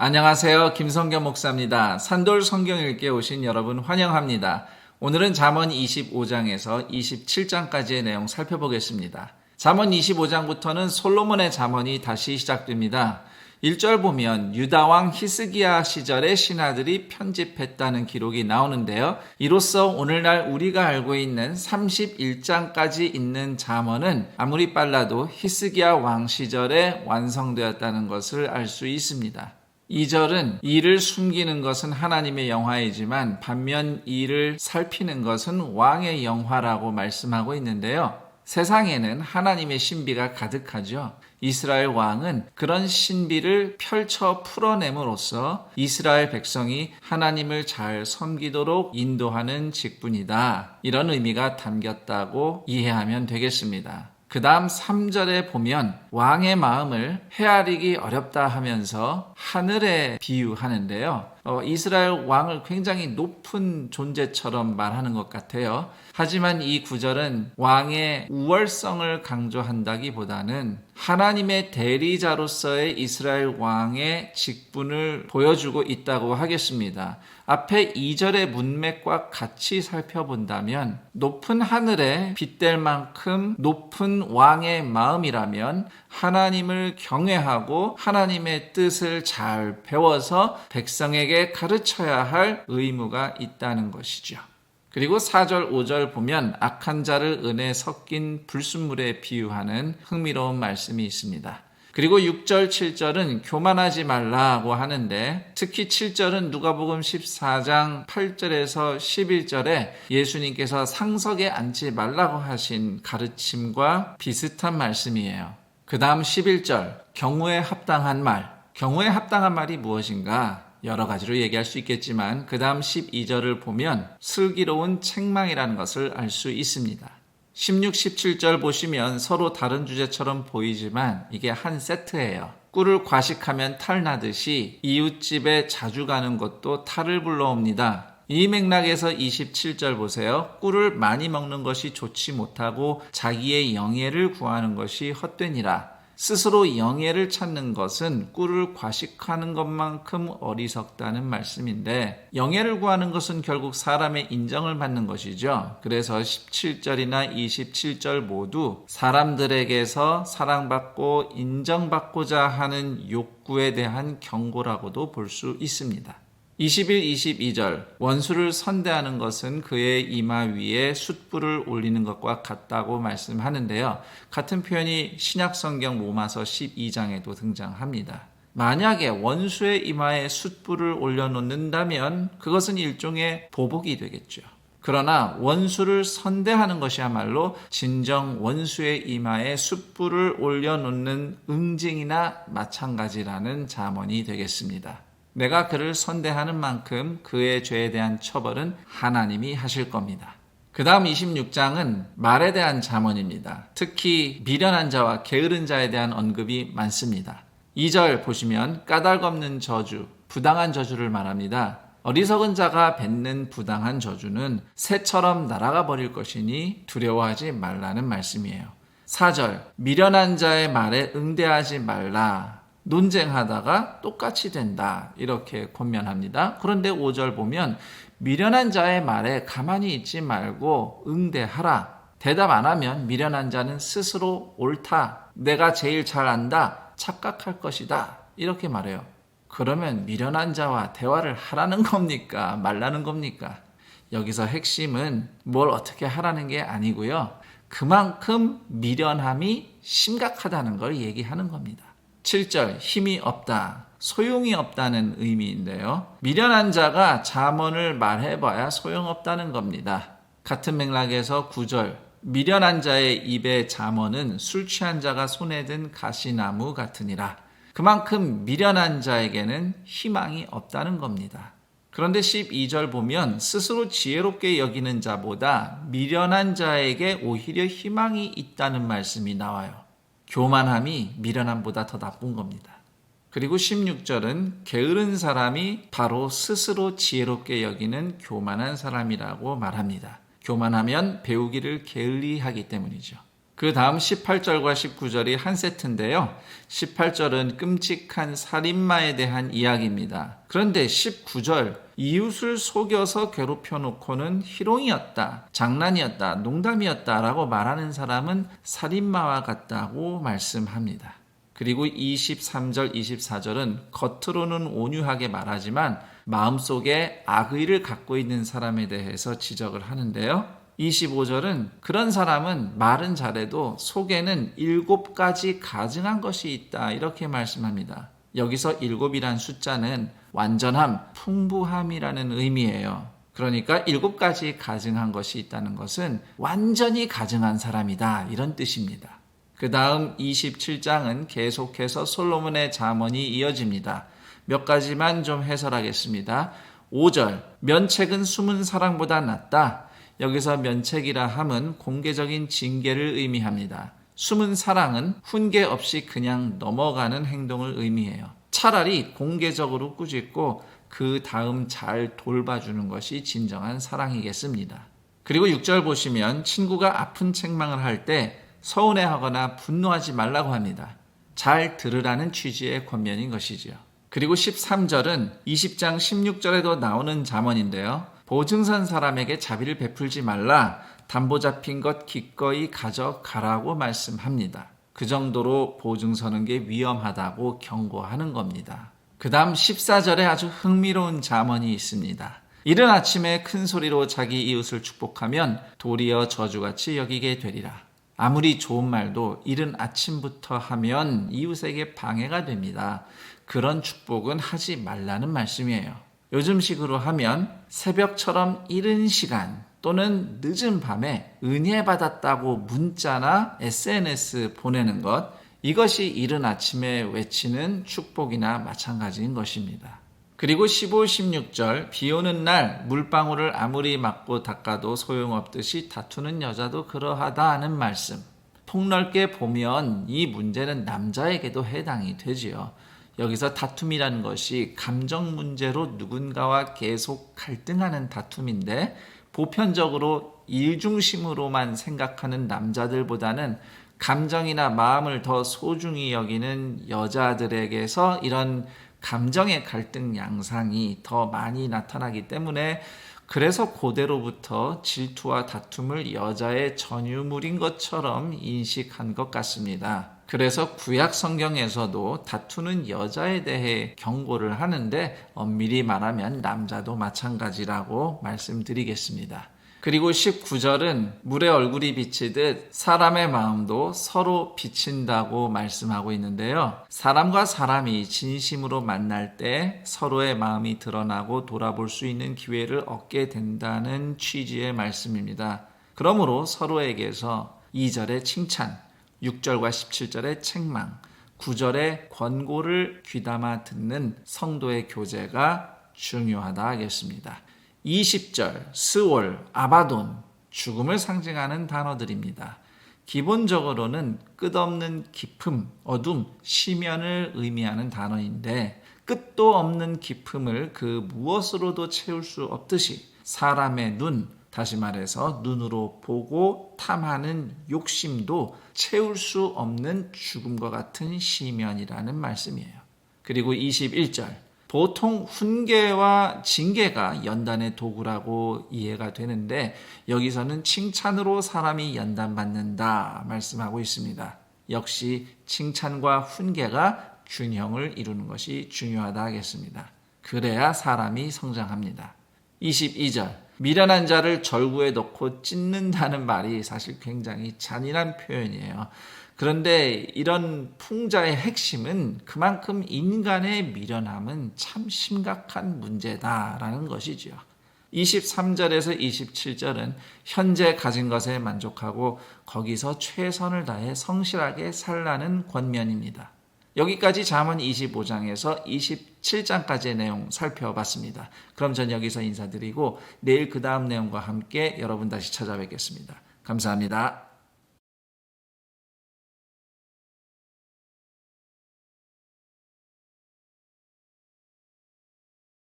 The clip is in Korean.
안녕하세요. 김성겸 목사입니다. 산돌 성경 읽기에 오신 여러분 환영합니다. 오늘은 잠언 25장에서 27장까지의 내용 살펴보겠습니다. 잠언 25장부터는 솔로몬의 잠언이 다시 시작됩니다. 1절 보면 유다왕 히스기야 시절의 신하들이 편집했다는 기록이 나오는데요. 이로써 오늘날 우리가 알고 있는 31장까지 있는 잠언은 아무리 빨라도 히스기야 왕 시절에 완성되었다는 것을 알 수 있습니다. 2절은 이를 숨기는 것은 하나님의 영화이지만 반면 이를 살피는 것은 왕의 영화라고 말씀하고 있는데요. 세상에는 하나님의 신비가 가득하죠. 이스라엘 왕은 그런 신비를 펼쳐 풀어냄으로써 이스라엘 백성이 하나님을 잘 섬기도록 인도하는 직분이다. 이런 의미가 담겼다고 이해하면 되겠습니다. 그 다음 3절에 보면 왕의 마음을 헤아리기 어렵다 하면서 하늘에 비유하는데요. 이스라엘 왕을 굉장히 높은 존재처럼 말하는 것 같아요. 하지만 이 구절은 왕의 우월성을 강조한다기보다는 하나님의 대리자로서의 이스라엘 왕의 직분을 보여주고 있다고 하겠습니다. 앞에 2절의 문맥과 같이 살펴본다면 높은 하늘에 빗댈 만큼 높은 왕의 마음이라면 하나님을 경외하고 하나님의 뜻을 잘 배워서 백성에게 가르쳐야 할 의무가 있다는 것이죠. 그리고 4절, 5절 보면 악한 자를 은혜 섞인 불순물에 비유하는 흥미로운 말씀이 있습니다. 그리고 6절, 7절은 교만하지 말라고 하는데 특히 7절은 누가복음 14장 8절에서 11절에 예수님께서 상석에 앉지 말라고 하신 가르침과 비슷한 말씀이에요. 그 다음 11절, 경우에 합당한 말. 경우에 합당한 말이 무엇인가? 여러 가지로 얘기할 수 있겠지만 그 다음 12절을 보면 슬기로운 책망이라는 것을 알 수 있습니다. 16, 17절 보시면 서로 다른 주제처럼 보이지만 이게 한 세트예요. 꿀을 과식하면 탈 나듯이 이웃집에 자주 가는 것도 탈을 불러옵니다. 이 맥락에서 27절 보세요. 꿀을 많이 먹는 것이 좋지 못하고 자기의 영예를 구하는 것이 헛되니라. 스스로 영예를 찾는 것은 꿀을 과식하는 것만큼 어리석다는 말씀인데 영예를 구하는 것은 결국 사람의 인정을 받는 것이죠. 그래서 17절이나 27절 모두 사람들에게서 사랑받고 인정받고자 하는 욕구에 대한 경고라고도 볼 수 있습니다. 21, 22절 원수를 선대하는 것은 그의 이마 위에 숯불을 올리는 것과 같다고 말씀하는데요. 같은 표현이 신약성경 로마서 12장에도 등장합니다. 만약에 원수의 이마에 숯불을 올려놓는다면 그것은 일종의 보복이 되겠죠. 그러나 원수를 선대하는 것이야말로 진정 원수의 이마에 숯불을 올려놓는 응징이나 마찬가지라는 잠언이 되겠습니다. 내가 그를 선대하는 만큼 그의 죄에 대한 처벌은 하나님이 하실 겁니다. 그 다음 26장은 말에 대한 잠언입니다. 특히 미련한 자와 게으른 자에 대한 언급이 많습니다. 2절 보시면 까닭 없는 저주, 부당한 저주를 말합니다. 어리석은 자가 뱉는 부당한 저주는 새처럼 날아가 버릴 것이니 두려워하지 말라는 말씀이에요. 4절 미련한 자의 말에 응대하지 말라. 논쟁하다가 똑같이 된다. 이렇게 권면합니다. 그런데 5절 보면 미련한 자의 말에 가만히 있지 말고 응대하라. 대답 안 하면 미련한 자는 스스로 옳다. 내가 제일 잘 안다. 착각할 것이다. 이렇게 말해요. 그러면 미련한 자와 대화를 하라는 겁니까? 말라는 겁니까? 여기서 핵심은 뭘 어떻게 하라는 게 아니고요. 그만큼 미련함이 심각하다는 걸 얘기하는 겁니다. 7절 힘이 없다, 소용이 없다는 의미인데요. 미련한 자가 잠언을 말해봐야 소용없다는 겁니다. 같은 맥락에서 9절 미련한 자의 입의 잠언은 술 취한 자가 손에 든 가시나무 같으니라. 그만큼 미련한 자에게는 희망이 없다는 겁니다. 그런데 12절 보면 스스로 지혜롭게 여기는 자보다 미련한 자에게 오히려 희망이 있다는 말씀이 나와요. 교만함이 미련함보다 더 나쁜 겁니다. 그리고 16절은 게으른 사람이 바로 스스로 지혜롭게 여기는 교만한 사람이라고 말합니다. 교만하면 배우기를 게을리하기 때문이죠. 그 다음 18절과 19절이 한 세트인데요. 18절은 끔찍한 살인마에 대한 이야기입니다. 그런데 19절, 이웃을 속여서 괴롭혀 놓고는 희롱이었다, 장난이었다, 농담이었다 라고 말하는 사람은 살인마와 같다고 말씀합니다. 그리고 23절, 24절은 겉으로는 온유하게 말하지만 마음속에 악의를 갖고 있는 사람에 대해서 지적을 하는데요. 25절은 그런 사람은 말은 잘해도 속에는 7가지 가증한 것이 있다 이렇게 말씀합니다. 여기서 7이란 숫자는 완전함, 풍부함이라는 의미예요. 그러니까 7가지 가증한 것이 있다는 것은 완전히 가증한 사람이다 이런 뜻입니다. 그 다음 27장은 계속해서 솔로몬의 잠언이 이어집니다. 몇 가지만 좀 해설하겠습니다. 5절, 면책은 숨은 사랑보다 낫다. 여기서 면책이라 함은 공개적인 징계를 의미합니다. 숨은 사랑은 훈계 없이 그냥 넘어가는 행동을 의미해요. 차라리 공개적으로 꾸짖고 그 다음 잘 돌봐주는 것이 진정한 사랑이겠습니다. 그리고 6절 보시면 친구가 아픈 책망을 할 때 서운해하거나 분노하지 말라고 합니다. 잘 들으라는 취지의 권면인 것이지요. 그리고 13절은 20장 16절에도 나오는 잠언인데요. 보증선 사람에게 자비를 베풀지 말라. 담보 잡힌 것 기꺼이 가져가라고 말씀합니다. 그 정도로 보증서는 게 위험하다고 경고하는 겁니다. 그 다음 14절에 아주 흥미로운 잠언이 있습니다. 이른 아침에 큰 소리로 자기 이웃을 축복하면 도리어 저주같이 여기게 되리라. 아무리 좋은 말도 이른 아침부터 하면 이웃에게 방해가 됩니다. 그런 축복은 하지 말라는 말씀이에요. 요즘식으로 하면 새벽처럼 이른 시간 또는 늦은 밤에 은혜 받았다고 문자나 SNS 보내는 것, 이것이 이른 아침에 외치는 축복이나 마찬가지인 것입니다. 그리고 15, 16절, 비 오는 날 물방울을 아무리 맞고 닦아도 소용없듯이 다투는 여자도 그러하다 하는 말씀. 폭넓게 보면 이 문제는 남자에게도 해당이 되지요. 여기서 다툼이라는 것이 감정 문제로 누군가와 계속 갈등하는 다툼인데 보편적으로 일 중심으로만 생각하는 남자들보다는 감정이나 마음을 더 소중히 여기는 여자들에게서 이런 감정의 갈등 양상이 더 많이 나타나기 때문에 그래서 고대로부터 질투와 다툼을 여자의 전유물인 것처럼 인식한 것 같습니다. 그래서 구약 성경에서도 다투는 여자에 대해 경고를 하는데 엄밀히 말하면 남자도 마찬가지라고 말씀드리겠습니다. 그리고 19절은 물의 얼굴이 비치듯 사람의 마음도 서로 비친다고 말씀하고 있는데요. 사람과 사람이 진심으로 만날 때 서로의 마음이 드러나고 돌아볼 수 있는 기회를 얻게 된다는 취지의 말씀입니다. 그러므로 서로에게서 2절의 칭찬, 6절과 17절의 책망, 9절의 권고를 귀담아 듣는 성도의 교제가 중요하다 하겠습니다. 20절, 스올, 아바돈, 죽음을 상징하는 단어들입니다. 기본적으로는 끝없는 깊음, 어둠, 심연을 의미하는 단어인데 끝도 없는 깊음을 그 무엇으로도 채울 수 없듯이 사람의 눈, 다시 말해서 눈으로 보고 탐하는 욕심도 채울 수 없는 죽음과 같은 심연이라는 말씀이에요. 그리고 21절, 보통 훈계와 징계가 연단의 도구라고 이해가 되는데 여기서는 칭찬으로 사람이 연단받는다 말씀하고 있습니다. 역시 칭찬과 훈계가 균형을 이루는 것이 중요하다 하겠습니다. 그래야 사람이 성장합니다. 22절, 미련한 자를 절구에 넣고 찢는다는 말이 사실 굉장히 잔인한 표현이에요. 그런데 이런 풍자의 핵심은 그만큼 인간의 미련함은 참 심각한 문제다라는 것이지요. 23절에서 27절은 현재 가진 것에 만족하고 거기서 최선을 다해 성실하게 살라는 권면입니다. 여기까지 잠언 25장에서 27장까지의 내용 살펴봤습니다. 그럼 전 여기서 인사드리고 내일 그 다음 내용과 함께 여러분 다시 찾아뵙겠습니다. 감사합니다.